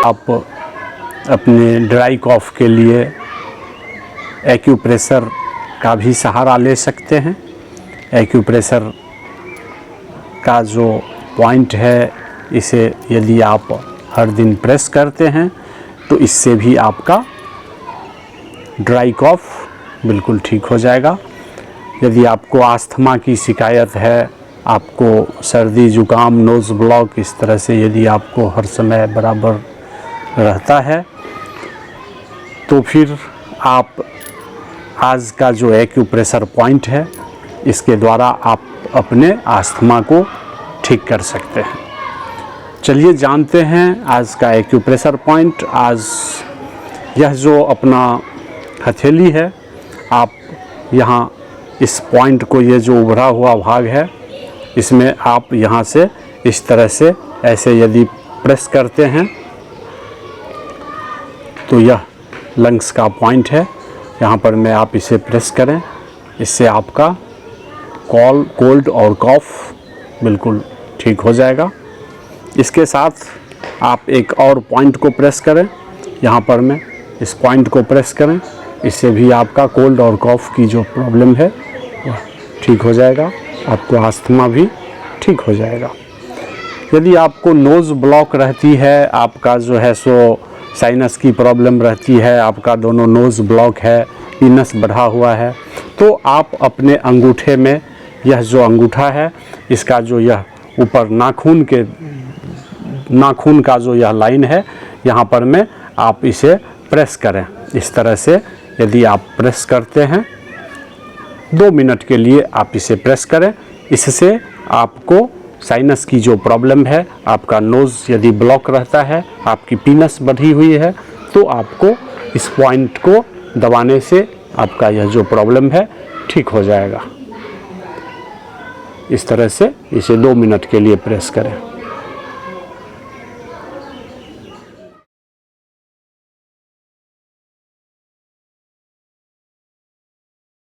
आप अपने ड्राई कॉफ के लिए एक्यूप्रेशर का भी सहारा ले सकते हैं। एक्यूप्रेशर का जो पॉइंट है, इसे यदि आप हर दिन प्रेस करते हैं तो इससे भी आपका ड्राई कॉफ बिल्कुल ठीक हो जाएगा। यदि आपको अस्थमा की शिकायत है, आपको सर्दी जुकाम नोज़ ब्लॉक इस तरह से यदि आपको हर समय बराबर रहता है, तो फिर आप आज का जो एक्यूप्रेशर पॉइंट है, इसके द्वारा आप अपने अस्थमा को ठीक कर सकते हैं। चलिए जानते हैं आज का एक्यूप्रेशर पॉइंट। आज यह जो अपना हथेली है, आप यहाँ इस पॉइंट को, ये जो उभरा हुआ भाग है, इसमें आप यहाँ से इस तरह से ऐसे यदि प्रेस करते हैं तो यह लंग्स का पॉइंट है। यहाँ पर मैं आप इसे प्रेस करें, इससे आपका कोल्ड और कॉफ बिल्कुल ठीक हो जाएगा। इसके साथ आप एक और पॉइंट को प्रेस करें, यहाँ पर मैं इस पॉइंट को प्रेस करें, इससे भी आपका कोल्ड और कॉफ की जो प्रॉब्लम है वह ठीक हो जाएगा, आपको अस्थमा भी ठीक हो जाएगा। यदि आपको नोज़ ब्लॉक रहती है, आपका जो है सो साइनस की प्रॉब्लम रहती है, आपका दोनों नोज़ ब्लॉक है, पीनस बढ़ा हुआ है, तो आप अपने अंगूठे में, यह जो अंगूठा है, इसका जो यह ऊपर नाखून का जो यह लाइन है, यहाँ पर में आप इसे प्रेस करें। इस तरह से यदि आप प्रेस करते हैं 2 मिनट के लिए आप इसे प्रेस करें, इससे आपको साइनस की जो प्रॉब्लम है, आपका नोज़ यदि ब्लॉक रहता है, आपकी पीनस बढ़ी हुई है, तो आपको इस पॉइंट को दबाने से आपका यह जो प्रॉब्लम है ठीक हो जाएगा। इस तरह से इसे 2 मिनट के लिए प्रेस करें।